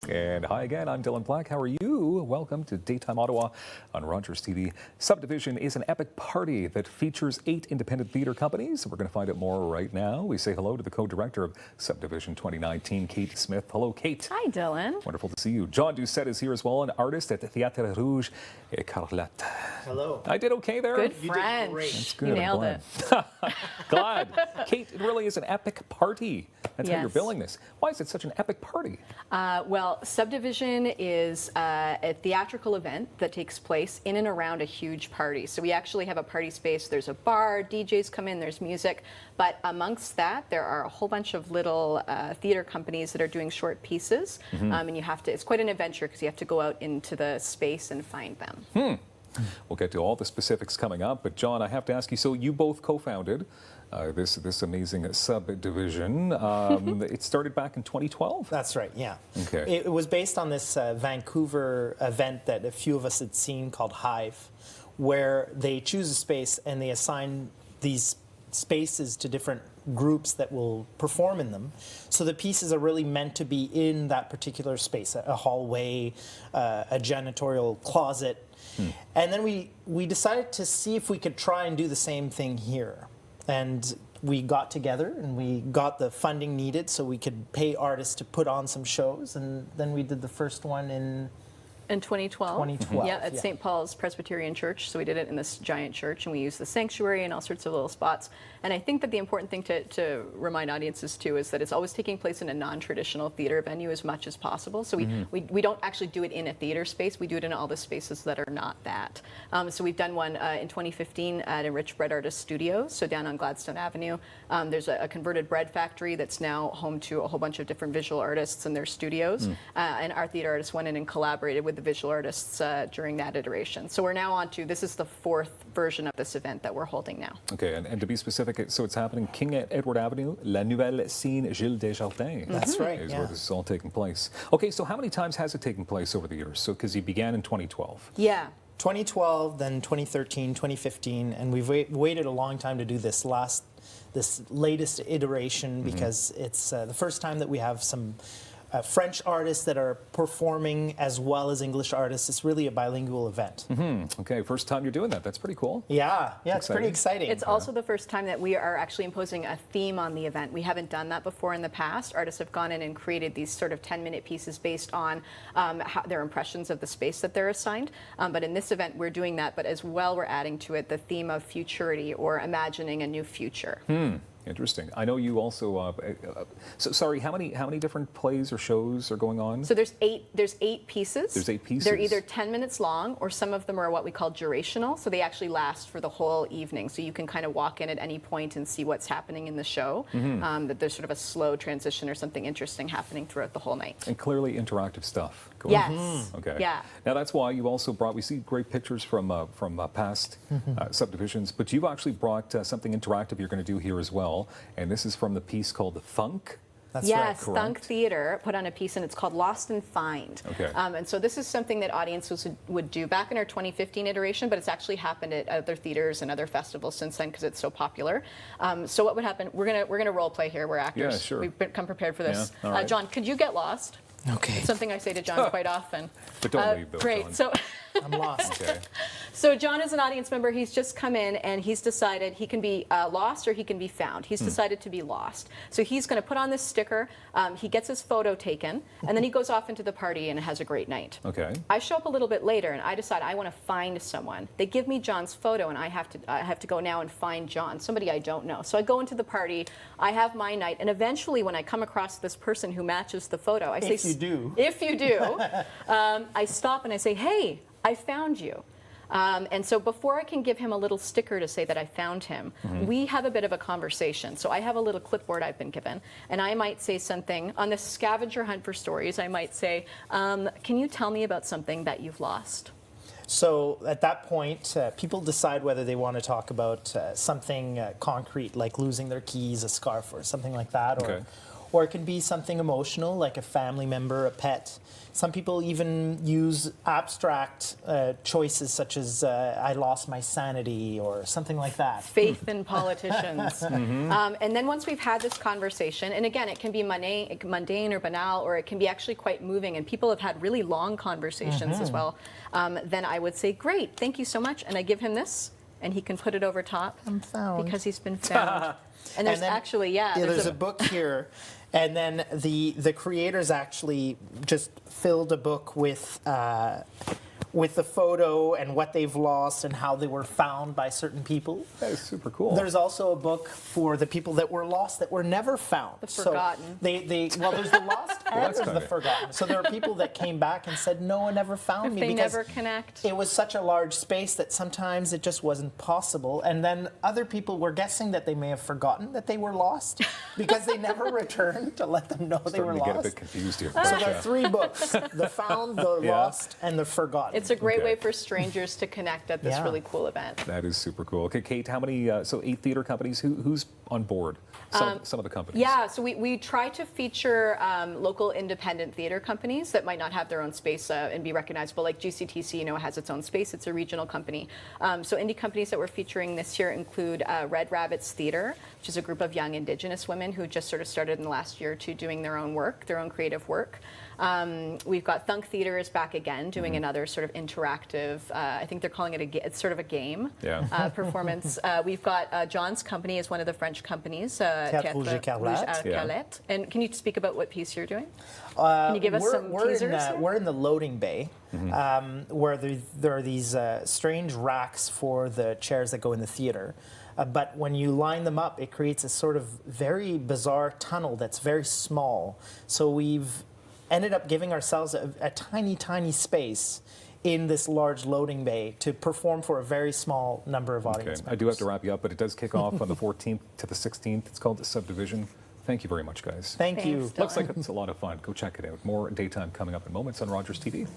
And hi again, I'm Dylan Black. How are you? Welcome to Daytime Ottawa on Rogers TV. subDevision is an epic party that features 8 independent theatre companies. We're going to find out more right now. We say hello to the co-director of subDevision 2019, Kate Smith. Hello, Kate. Hi, Dylan. Wonderful to see you. John Doucet is here as well, an artist at the Théâtre Rouge Écarlate. Hello. I did okay there. Good You French. did great. That's good. You nailed it. Glad. Kate, it really is an epic party. That's how you're Yes. billing this. Why is it such an epic party? Well, subDevision is a theatrical event that takes place in and around a huge party. So we actually have a party space. There's a bar, DJs come in, there's music. But amongst that, there are a whole bunch of little theater companies that are doing short pieces. And you have to, it's quite an adventure because you have to go out into the space and find them. We'll get to all the specifics coming up, but John, I have to ask you, so you both co-founded this amazing subDevision. It started back in 2012? That's right, yeah. Okay. It was based on this Vancouver event that a few of us had seen called Hive, where they choose a space and they assign these spaces to different groups that will perform in them. So the pieces are really meant to be in that particular space, a hallway, a janitorial closet. And then we decided to see if we could try and do the same thing here. And we got together and we got the funding needed so we could pay artists to put on some shows. And then we did the first one in 2012? 2012, Yeah, at yeah. St. Paul's Presbyterian Church. So we did it in this giant church, and we used the sanctuary and all sorts of little spots. And I think that the important thing to remind audiences too is that it's always taking place in a non-traditional theater venue as much as possible. So we don't actually do it in a theater space. We do it in all the spaces that are not that. So we've done one in 2015 at Enriched Bread Artist Studios, so down on Gladstone Avenue. There's a converted bread factory that's now home to a whole bunch of different visual artists and their studios. And our theater artists went in and collaborated with the visual artists during that iteration. So we're now on to, this is the 4th version of this event that we're holding now. Okay, and to be specific, so it's happening King Edward Avenue, La Nouvelle Scene Gilles Desjardins. That's right, Is yeah. where this is all taking place. Okay, so how many times has it taken place over the years? So, because you began in 2012. Yeah. 2012, then 2013, 2015, and we've waited a long time to do this latest iteration because it's the first time that we have some French artists that are performing as well as English artists. It's really a bilingual event. Okay, first time you're doing that. That's pretty cool. Yeah, it's pretty exciting. It's also the first time that we are actually imposing a theme on the event. We haven't done that before in the past. Artists have gone in and created these sort of 10-minute pieces based on their impressions of the space that they're assigned. But in this event, we're doing that, but as well, we're adding to it the theme of futurity or imagining a new future. Interesting. I know you also. So sorry, how many different plays or shows are going on? So there's eight pieces. There's 8 pieces. They're either 10 minutes long, or some of them are what we call durational. So they actually last for the whole evening. So you can kind of walk in at any point and see what's happening in the show. That there's sort of a slow transition or something interesting happening throughout the whole night. And clearly interactive stuff going on. Yes. Okay. Yeah. Now that's why you also brought. We see great pictures from past subdivisions, but you've actually brought something interactive you're going to do here as well. And this is from the piece called Thunk. That's Yes, right. Thunk Theater put on a piece, and it's called Lost and Find. Okay. And so this is something that audiences would do back in our 2015 iteration, but it's actually happened at other theaters and other festivals since then because it's so popular. So what would happen? We're gonna role play here. We're actors. Yeah, sure. We've come prepared for this. Yeah, all right. John, could you get lost? Okay. It's something I say to John quite often. But don't leave, Bill. Great. John. So. I'm lost. Okay. So John is an audience member. He's just come in and he's decided he can be lost or he can be found. He's decided to be lost. So he's going to put on this sticker. He gets his photo taken, and then he goes off into the party and has a great night. Okay. I show up a little bit later and I decide I want to find someone. They give me John's photo and I have to go now and find John, somebody I don't know. So I go into the party, I have my night, and eventually when I come across this person who matches the photo, I say, If you do. If you do, I stop and I say, hey, I found you. And so before I can give him a little sticker to say that I found him, we have a bit of a conversation. So I have a little clipboard I've been given, and I might say something on this scavenger hunt for stories. I might say, can you tell me about something that you've lost? So at that point, people decide whether they want to talk about something concrete, like losing their keys, a scarf, or something like that, Okay. or it can be something emotional like a family member, a pet. Some people even use abstract choices such as I lost my sanity or something like that. Faith in politicians. And then once we've had this conversation, and again, it can be mundane or banal, or it can be actually quite moving, and people have had really long conversations as well, then I would say, great, thank you so much. And I give him this, and he can put it over top. I'm found. Because he's been found. And there's then, actually, there's a book here. And then the creators actually just filled a book with the photo and what they've lost and how they were found by certain people. That is super cool. There's also a book for the people that were lost that were never found. The forgotten. So there's the lost and there's the forgotten. So there are people that came back and said, no one ever found me. They because never connect. It was such a large space that sometimes it just wasn't possible. And then other people were guessing that they may have forgotten that they were lost because they never returned to let them know they were Starting to lost. get a bit confused here. So there are 3 books: the found, the lost, and the forgotten. It's a great Okay. way for strangers to connect at this really cool event. That is super cool. Okay, Kate, how many, so 8 theater companies, who's on board? Some of the companies. Yeah, so we try to feature local independent theater companies that might not have their own space and be recognizable. Like GCTC, has its own space. It's a regional company. So indie companies that we're featuring this year include Red Rabbits Theater, which is a group of young Indigenous women who just sort of started in the last year or two doing their own work, their own creative work. We've got Thunk Theater is back again, doing another sort of interactive, I think they're calling it it's sort of a game performance. We've got John's company is one of the French companies, Théâtre Rouge Écarlate. Écarlate. And can you speak about what piece you're doing? Can you give us some teasers? We're in the loading bay, where there are these strange racks for the chairs that go in the theater. But when you line them up, it creates a sort of very bizarre tunnel that's very small. So we've ended up giving ourselves a tiny, tiny space in this large loading bay to perform for a very small number of audience members. I do have to wrap you up, but it does kick off on the 14th to the 16th. It's called the Subdivision. Thank you very much, guys. Thank you. Thanks, Looks like it's a lot of fun. Go check it out. More daytime coming up in moments on Rogers TV.